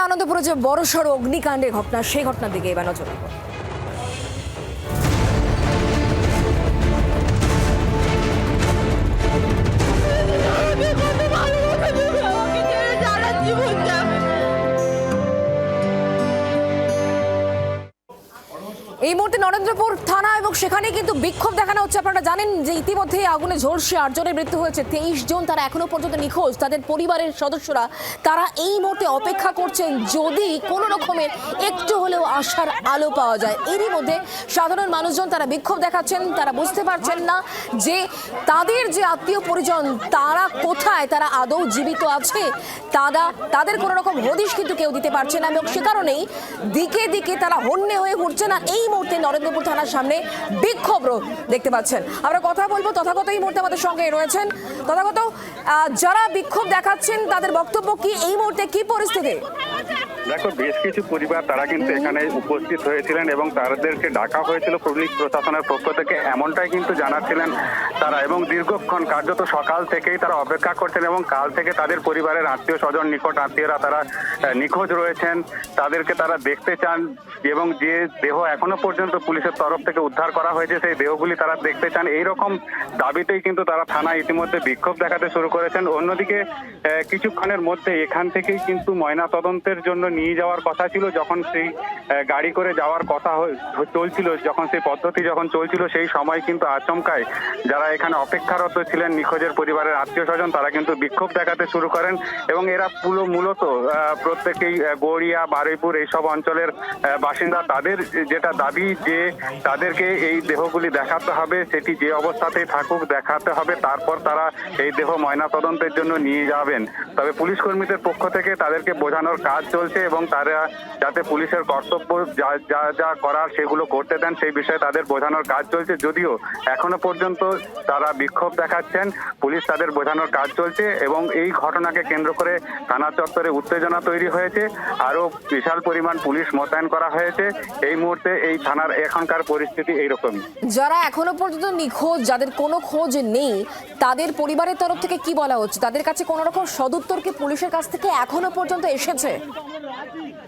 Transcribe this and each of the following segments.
আনন্দপুরে যে বড়সড় অগ্নিকাণ্ডের ঘটনা, সেই ঘটনার দিকে এবার নজর রাখবো। এই মুহূর্তে নরেন্দ্রপুর থানা এবং সেখানে কিন্তু বিক্ষোভ দেখানো হচ্ছে। আপনারা জানেন যে ইতিমধ্যে আগুনে ঝলসে 8 জনের মৃত্যু হয়েছে, 23 জন তারা এখনো পর্যন্ত নিখোঁজ। তাদের পরিবারের সদস্যরা তারা এই মুহূর্তে অপেক্ষা করছেন যদি কোনো রকমের একটু হলেও আশার আলো পাওয়া যায়। এরই মধ্যে সাধারণ মানুষজন তারা বিক্ষোভ দেখাচ্ছেন, তারা বুঝতে পারছেন না যে তাদের যে আত্মীয় পরিজন তারা কোথায়, তারা আদৌ জীবিত আছে, তাদের কোনো রকম হদিশ কিন্তু কেউ দিতে পারছে না এবং সে কারণেই দিকে দিকে তারা হন্যে হয়ে উঠছে না। এই মুহূর্তে নরেন্দ্রপুর থানার সামনে বিক্ষোভ দেখতে পাচ্ছেন। আমরা কথা বলবো তথাগত এই মুহূর্তে আমাদের সঙ্গে রয়েছেন। তথাগত, যারা বিক্ষোভ দেখাচ্ছেন তাদের বক্তব্য কি, এই মুহূর্তে কি পরিস্থিতি? দেখো, বেশ কিছু পরিবার তারা কিন্তু এখানে উপস্থিত হয়েছিলেন এবং তাদেরকে ডাকা হয়েছিল পুলিশ প্রশাসনের পক্ষ থেকে, এমনটাই কিন্তু জানাচ্ছিলেন তারা। এবং দীর্ঘক্ষণ কার্যত সকাল থেকেই তারা অপেক্ষা করছেন এবং কাল থেকে তাদের পরিবারের আত্মীয় স্বজন, নিকট আত্মীয়রা তারা নিখোঁজ রয়েছেন, তাদেরকে তারা দেখতে চান এবং যে দেহ এখনো পর্যন্ত পুলিশের তরফ থেকে উদ্ধার করা হয়েছে সেই দেহগুলি তারা দেখতে চান। এইরকম দাবিতেই কিন্তু তারা থানায় ইতিমধ্যে বিক্ষোভ দেখাতে শুরু করেছেন। অন্যদিকে কিছুক্ষণের মধ্যে এখান থেকেই কিন্তু ময়না তদন্তের জন্য নিয়ে যাওয়ার কথা ছিল। যখন সেই গাড়ি করে যাওয়ার কথা চলছিল, যখন সেই পদ্ধতি যখন চলছিল, সেই সময় কিন্তু আচমকায় যারা এখানে অপেক্ষারত ছিলেন নিখোঁজের পরিবারের আত্মীয় স্বজন তারা কিন্তু বিক্ষোভ দেখাতে শুরু করেন এবং এরা মূলত প্রত্যেকেই গড়িয়া, বারুইপুর এইসব অঞ্চলের বাসিন্দা। তাদের যেটা দাবি যে তাদেরকে এই দেহগুলি দেখাতে হবে, সেটি যে অবস্থাতেই থাকুক দেখাতে হবে, তারপর তারা এই দেহ ময়না তদন্তের জন্য নিয়ে যাবেন। তবে পুলিশ কর্মীদের পক্ষ থেকে তাদেরকে বোঝানোর কাজ চলছে এবং তারা যাতে পুলিশের কর্তব্য যা করার সেগুলো করতে দেন সেই বিষয়ে তাদের বোঝানোর কাজ চলছে। যদিও এখনো পর্যন্ত তারা বিক্ষোভ দেখাচ্ছেন, পুলিশ তাদের বোঝানোর কাজ চলছে এবং এই ঘটনাকে কেন্দ্র করে থানা চত্বরে উত্তেজনা তৈরি হয়েছে। আরো বিশাল পরিমাণ পুলিশ মোতায়েন করা হয়েছে। এই মুহূর্তে এই থানার এখনকার পরিস্থিতি এইরকমই। যারা এখনো পর্যন্ত নিখোঁজ, যাদের কোনো খোঁজ নেই, তাদের পরিবারের তরফ থেকে কি বলা হচ্ছে? তাদের কাছে কোনো রকম সদুত্তর কি পুলিশের কাছ থেকে এখনো পর্যন্ত এসেছে?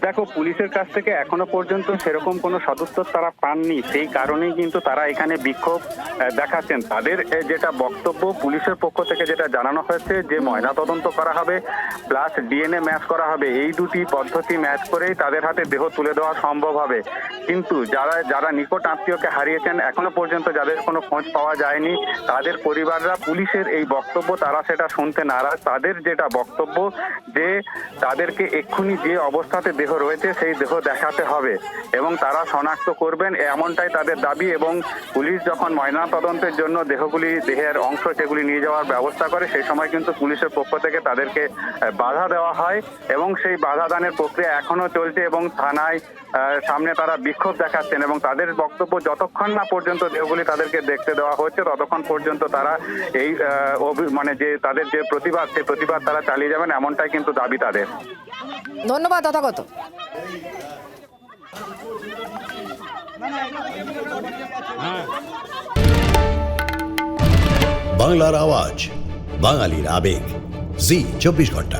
দেখো, পুলিশের কাছ থেকে এখনো পর্যন্ত সেরকম কোনো সদুত্তর তারা পাননি, সেই কারণেই কিন্তু তারা এখানে বিক্ষোভ দেখাচ্ছেন। তাদের যেটা বক্তব্য, পুলিশের পক্ষ থেকে যেটা জানানো হয়েছে যে ময়না তদন্ত করা হবে প্লাস ডিএনএ ম্যাচ করা হবে, এই দুটি পদ্ধতি ম্যাচ করেই তাদের হাতে দেহ তুলে দেওয়া সম্ভব হবে। কিন্তু যারা নিকট আত্মীয়কে হারিয়েছেন, এখনো পর্যন্ত যাদের কোনো খোঁজ পাওয়া যায়নি, তাদের পরিবাররা পুলিশের এই বক্তব্য তারা সেটা শুনতে নারাজ। তাদের যেটা বক্তব্য যে তাদেরকে এক্ষুনি যে অবস্থাতে দেহ রয়েছে সেই দেহ দেখাতে হবে এবং তারা শনাক্ত করবেন, এমনটাই তাদের দাবি। এবং পুলিশ যখন ময়না তদন্তের জন্য দেহের অংশ সেগুলি নিয়ে যাওয়ার ব্যবস্থা করে, সেই সময় কিন্তু পুলিশের পক্ষ থেকে তাদেরকে বাধা দেওয়া হয় এবং সেই বাধা দানের প্রক্রিয়া এখনো চলছে এবং থানায় সামনে তারা বিক্ষোভ দেখাচ্ছেন এবং তাদের বক্তব্য যতক্ষণ না পর্যন্ত দেহগুলি তাদেরকে দেখতে দেওয়া হচ্ছে ততক্ষণ পর্যন্ত তারা এই যে তাদের যে প্রতিবাদ, সেই প্রতিবাদ তারা চালিয়ে যাবেন, এমনটাই কিন্তু দাবি তাদের। ধন্যবাদ তথাগত। বাংলার আওয়াজ, বাঙালির আবেগ, জি 24 ঘন্টা।